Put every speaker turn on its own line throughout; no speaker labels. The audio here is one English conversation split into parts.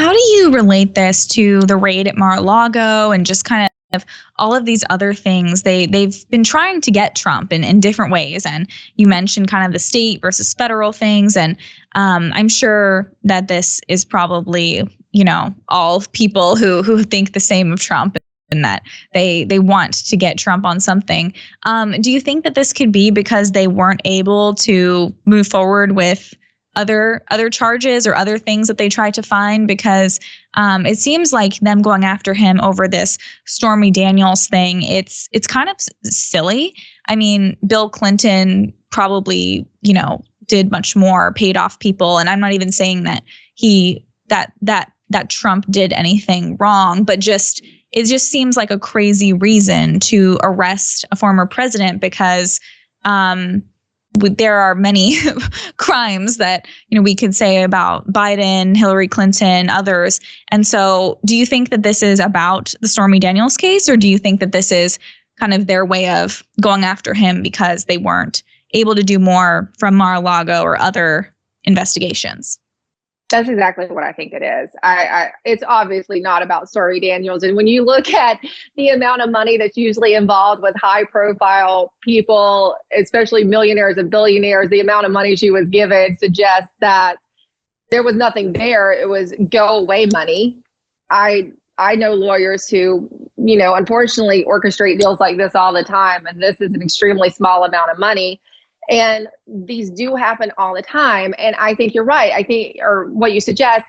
How do you relate this to the raid at Mar-a-Lago and just kind of all of these other things? They've been trying to get Trump in different ways. And you mentioned kind of the state versus federal things. And I'm sure that this is probably, all people who think the same of Trump and that they want to get Trump on something. Do you think that this could be because they weren't able to move forward with other charges or other things that they tried to find? Because it seems like them going after him over this Stormy Daniels thing, it's kind of silly. I mean, Bill Clinton probably, did much more, paid off people. And I'm not even saying that that Trump did anything wrong, but it just seems like a crazy reason to arrest a former president because there are many crimes that, we could say about Biden, Hillary Clinton, others. And so do you think that this is about the Stormy Daniels case, or do you think that this is kind of their way of going after him because they weren't able to do more from Mar-a-Lago or other investigations?
That's exactly what I think it is. It's obviously not about Stormy Daniels. And when you look at the amount of money that's usually involved with high profile people, especially millionaires and billionaires, the amount of money she was given suggests that there was nothing there. It was go away money. I know lawyers who, unfortunately orchestrate deals like this all the time. And this is an extremely small amount of money. And these do happen all the time. And I think you're right. I think, or what you suggest,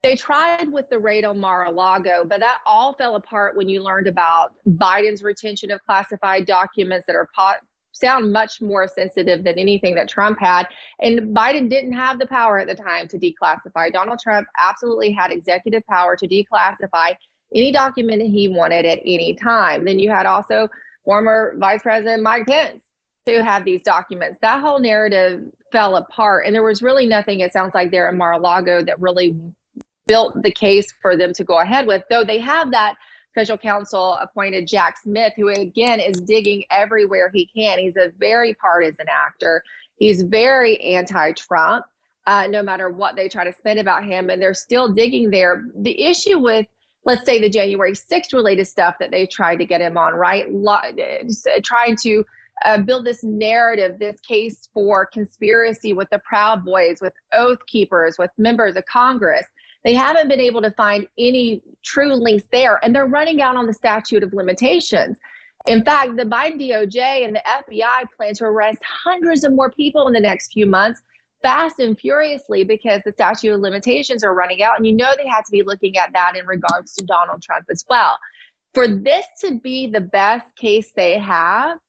they tried with the raid on Mar-a-Lago, but that all fell apart when you learned about Biden's retention of classified documents that sound much more sensitive than anything that Trump had. And Biden didn't have the power at the time to declassify. Donald Trump absolutely had executive power to declassify any document he wanted at any time. Then you had also former Vice President Mike Pence, who had these documents. That whole narrative fell apart. And there was really nothing, it sounds like, there in Mar-a-Lago that really built the case for them to go ahead with, though they have that special counsel appointed Jack Smith, who again is digging everywhere he can. He's a very partisan actor. He's very anti-Trump, no matter what they try to spin about him. And they're still digging there. The issue with, let's say, the January 6th related stuff that they tried to get him on, right? Trying to build this narrative, this case for conspiracy with the Proud Boys, with Oath Keepers, with members of Congress. They haven't been able to find any true links there, and they're running out on the statute of limitations. In fact, the Biden DOJ and the FBI plan to arrest hundreds of more people in the next few months, fast and furiously, because the statute of limitations are running out. And they had to be looking at that in regards to Donald Trump as well. For this to be the best case they have,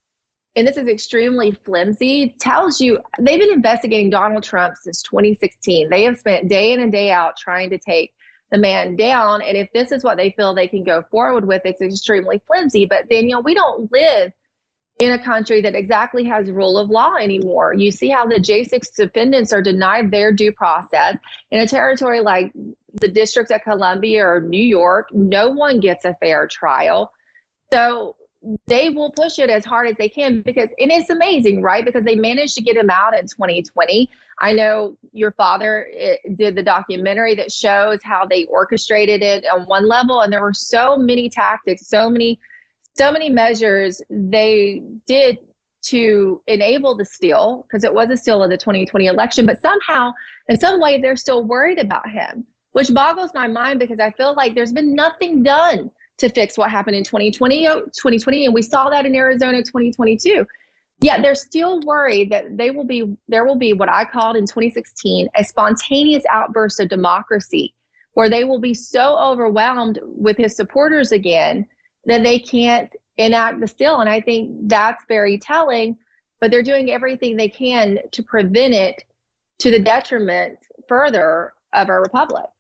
and this is extremely flimsy, tells you they've been investigating Donald Trump since 2016. They have spent day in and day out trying to take the man down. And if this is what they feel they can go forward with, it's extremely flimsy. But Danielle, we don't live in a country that exactly has rule of law anymore. You see how the J6 defendants are denied their due process. In a territory like the districts at Columbia or New York, no one gets a fair trial. So they will push it as hard as they can and it's amazing, right? Because they managed to get him out in 2020. I know your father did the documentary that shows how they orchestrated it on one level, and there were so many tactics, so many measures they did to enable the steal, because it was a steal of the 2020 election, but somehow, in some way, they're still worried about him, which boggles my mind because I feel like there's been nothing done to fix what happened in 2020, and we saw that in Arizona 2022. Yet they're still worried that there will be what I called in 2016 a spontaneous outburst of democracy, where they will be so overwhelmed with his supporters again that they can't enact the steal. And I think that's very telling, but they're doing everything they can to prevent it, to the detriment further of our republic.